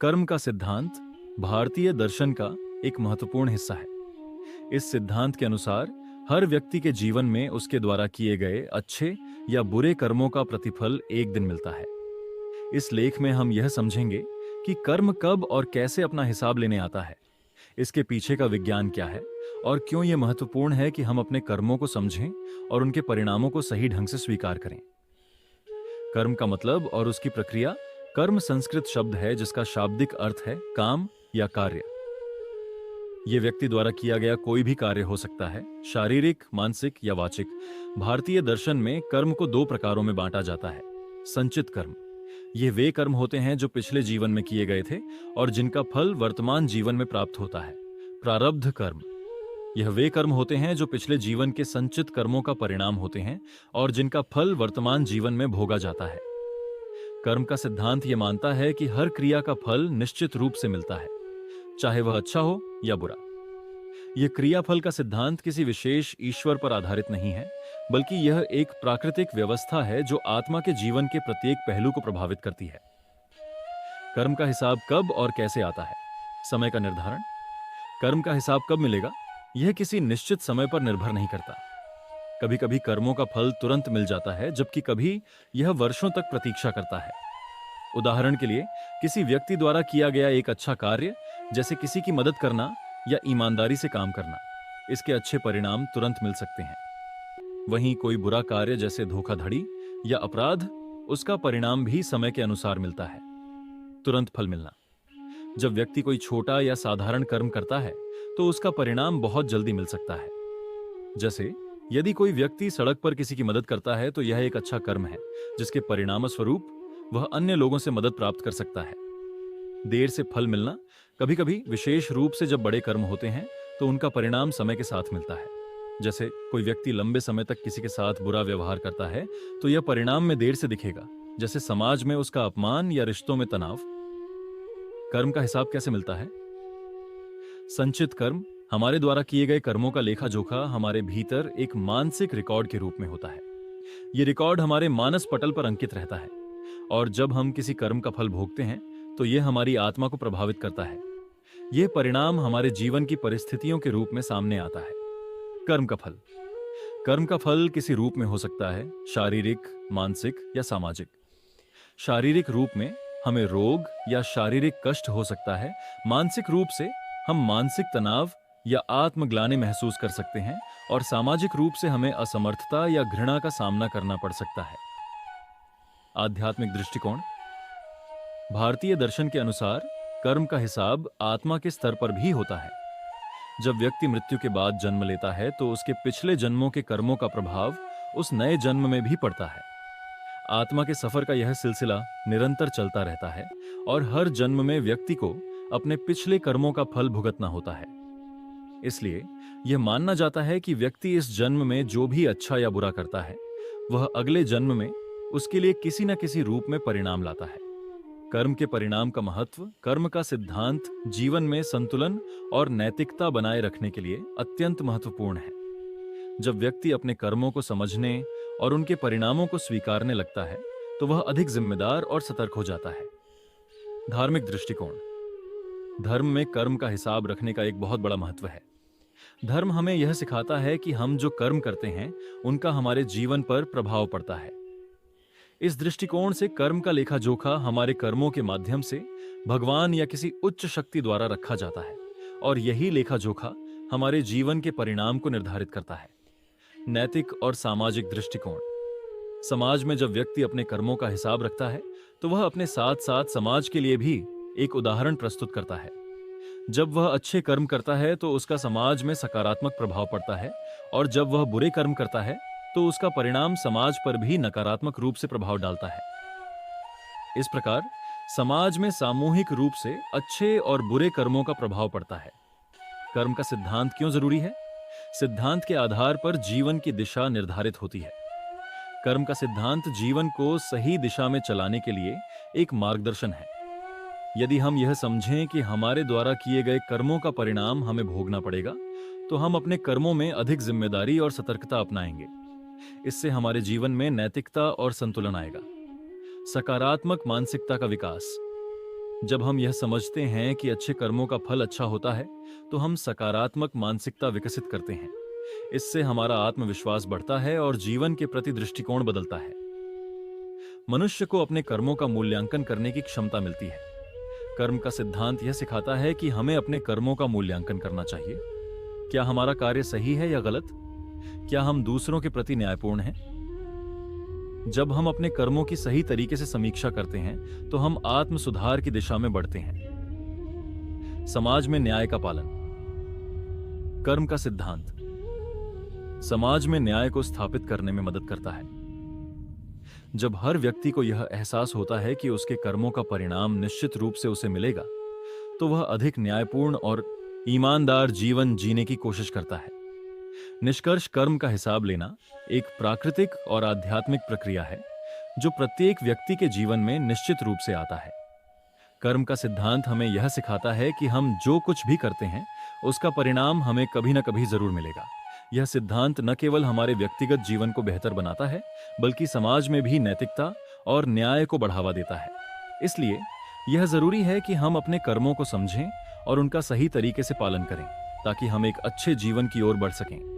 कर्म का सिद्धांत भारतीय दर्शन का एक महत्वपूर्ण हिस्सा है। इस सिद्धांत के अनुसार हर व्यक्ति के जीवन में उसके द्वारा किए गए अच्छे या बुरे कर्मों का प्रतिफल एक दिन मिलता है। इस लेख में हम यह समझेंगे कि कर्म कब और कैसे अपना हिसाब लेने आता है, इसके पीछे का विज्ञान क्या है और क्यों यह महत्वपूर्ण है कि हम अपने कर्मों को समझें और उनके परिणामों को सही ढंग से स्वीकार करें। कर्म का मतलब और उसकी प्रक्रिया। कर्म संस्कृत शब्द है जिसका शाब्दिक अर्थ है काम या कार्य। यह व्यक्ति द्वारा किया गया कोई भी कार्य हो सकता है, शारीरिक, मानसिक या वाचिक। भारतीय दर्शन में कर्म को दो प्रकारों में बांटा जाता है। संचित कर्म, ये वे कर्म होते हैं जो पिछले जीवन में किए गए थे और जिनका फल वर्तमान जीवन में प्राप्त होता है। प्रारब्ध कर्म, यह वे कर्म होते हैं जो पिछले जीवन के संचित कर्मों का परिणाम होते हैं और जिनका फल वर्तमान जीवन में भोगा जाता है। कर्म का सिद्धांत यह मानता है कि हर क्रिया का फल निश्चित रूप से मिलता है, चाहे वह अच्छा हो या बुरा। यह क्रियाफल का सिद्धांत किसी विशेष ईश्वर पर आधारित नहीं है, बल्कि यह एक प्राकृतिक व्यवस्था है जो आत्मा के जीवन के प्रत्येक पहलू को प्रभावित करती है। कर्म का हिसाब कब और कैसे आता है? समय का निर्धारण। कर्म का हिसाब कब मिलेगा, यह किसी निश्चित समय पर निर्भर नहीं करता। कभी कभी कर्मों का फल तुरंत मिल जाता है, जबकि कभी यह वर्षों तक प्रतीक्षा करता है। उदाहरण के लिए, किसी व्यक्ति द्वारा किया गया एक अच्छा कार्य, जैसे किसी की मदद करना या ईमानदारी से काम करना, इसके अच्छे परिणाम तुरंत मिल सकते हैं। वहीं कोई बुरा कार्य जैसे धोखाधड़ी या अपराध, उसका परिणाम भी समय के अनुसार मिलता है। तुरंत फल मिलना, जब व्यक्ति कोई छोटा या साधारण कर्म करता है तो उसका परिणाम बहुत जल्दी मिल सकता है। जैसे यदि कोई व्यक्ति सड़क पर किसी की मदद करता है तो यह एक अच्छा कर्म है, जिसके परिणाम स्वरूप वह अन्य लोगों से मदद प्राप्त कर सकता है। देर से फल मिलना, कभी कभी विशेष रूप से जब बड़े कर्म होते हैं तो उनका परिणाम समय के साथ मिलता है। जैसे कोई व्यक्ति लंबे समय तक किसी के साथ बुरा व्यवहार करता है तो यह परिणाम में देर से दिखेगा, जैसे समाज में उसका अपमान या रिश्तों में तनाव। कर्म का हिसाब कैसे मिलता है? संचित कर्म, हमारे द्वारा किए गए कर्मों का लेखा जोखा हमारे भीतर एक मानसिक रिकॉर्ड के रूप में होता है। यह रिकॉर्ड हमारे मानस पटल पर अंकित रहता है और जब हम किसी कर्म का फल भोगते हैं तो यह हमारी आत्मा को प्रभावित करता है। यह परिणाम हमारे जीवन की परिस्थितियों के रूप में सामने आता है। कर्म का फल, कर्म का फल किसी रूप में हो सकता है, शारीरिक, मानसिक या सामाजिक। शारीरिक रूप में हमें रोग या शारीरिक कष्ट हो सकता है। मानसिक रूप से हम मानसिक तनाव या आत्मग्लानि महसूस कर सकते हैं और सामाजिक रूप से हमें असमर्थता या घृणा का सामना करना पड़ सकता है। आध्यात्मिक दृष्टिकोण, भारतीय दर्शन के अनुसार कर्म का हिसाब आत्मा के स्तर पर भी होता है। जब व्यक्ति मृत्यु के बाद जन्म लेता है तो उसके पिछले जन्मों के कर्मों का प्रभाव उस नए जन्म में भी पड़ता है। आत्मा के सफर का यह सिलसिला निरंतर चलता रहता है और हर जन्म में व्यक्ति को अपने पिछले कर्मों का फल भुगतना होता है। इसलिए यह मानना जाता है कि व्यक्ति इस जन्म में जो भी अच्छा या बुरा करता है, वह अगले जन्म में उसके लिए किसी न किसी रूप में परिणाम लाता है। कर्म के परिणाम का महत्व, कर्म का सिद्धांत जीवन में संतुलन और नैतिकता बनाए रखने के लिए अत्यंत महत्वपूर्ण है। जब व्यक्ति अपने कर्मों को समझने और उनके परिणामों को स्वीकारने लगता है तो वह अधिक जिम्मेदार और सतर्क हो जाता है। धार्मिक दृष्टिकोण, धर्म में कर्म का हिसाब रखने का एक बहुत बड़ा महत्व है। धर्म हमें यह सिखाता है कि हम जो कर्म करते हैं उनका हमारे जीवन पर प्रभाव पड़ता है। इस दृष्टिकोण से कर्म का लेखा जोखा हमारे कर्मों के माध्यम से भगवान या किसी उच्च शक्ति द्वारा रखा जाता है और यही लेखा जोखा हमारे जीवन के परिणाम को निर्धारित करता है। नैतिक और सामाजिक दृष्टिकोण, समाज में जब व्यक्ति अपने कर्मों का हिसाब रखता है तो वह अपने साथ साथ समाज के लिए भी एक उदाहरण प्रस्तुत करता है। जब वह अच्छे कर्म करता है तो उसका समाज में सकारात्मक प्रभाव पड़ता है और जब वह बुरे कर्म करता है तो उसका परिणाम समाज पर भी नकारात्मक रूप से प्रभाव डालता है। इस प्रकार समाज में सामूहिक रूप से अच्छे और बुरे कर्मों का प्रभाव पड़ता है। कर्म का सिद्धांत क्यों जरूरी है? सिद्धांत के आधार पर जीवन की दिशा निर्धारित होती है। कर्म का सिद्धांत जीवन को सही दिशा में चलाने के लिए एक मार्गदर्शन है। यदि हम यह समझें कि हमारे द्वारा किए गए कर्मों का परिणाम हमें भोगना पड़ेगा, तो हम अपने कर्मों में अधिक जिम्मेदारी और सतर्कता अपनाएंगे। इससे हमारे जीवन में नैतिकता और संतुलन आएगा। सकारात्मक मानसिकता का विकास, जब हम यह समझते हैं कि अच्छे कर्मों का फल अच्छा होता है, तो हम सकारात्मक मानसिकता विकसित करते हैं। इससे हमारा आत्मविश्वास बढ़ता है और जीवन के प्रति दृष्टिकोण बदलता है। मनुष्य को अपने कर्मों का मूल्यांकन करने की क्षमता मिलती है। कर्म का सिद्धांत यह सिखाता है कि हमें अपने कर्मों का मूल्यांकन करना चाहिए। क्या हमारा कार्य सही है या गलत? क्या हम दूसरों के प्रति न्यायपूर्ण हैं? जब हम अपने कर्मों की सही तरीके से समीक्षा करते हैं, तो हम आत्म सुधार की दिशा में बढ़ते हैं। समाज में न्याय का पालन। कर्म का सिद्धांत समाज में न्याय को स्थापित करने में मदद करता है। जब हर व्यक्ति को यह एहसास होता है कि उसके कर्मों का परिणाम निश्चित रूप से उसे मिलेगा, तो वह अधिक न्यायपूर्ण और ईमानदार जीवन जीने की कोशिश करता है। निष्कर्ष, कर्म का हिसाब लेना एक प्राकृतिक और आध्यात्मिक प्रक्रिया है जो प्रत्येक व्यक्ति के जीवन में निश्चित रूप से आता है। कर्म का सिद्धांत हमें यह सिखाता है कि हम जो कुछ भी करते हैं, उसका परिणाम हमें कभी न कभी जरूर मिलेगा। यह सिद्धांत न केवल हमारे व्यक्तिगत जीवन को बेहतर बनाता है, बल्कि समाज में भी नैतिकता और न्याय को बढ़ावा देता है। इसलिए यह जरूरी है कि हम अपने कर्मों को समझें और उनका सही तरीके से पालन करें, ताकि हम एक अच्छे जीवन की ओर बढ़ सकें।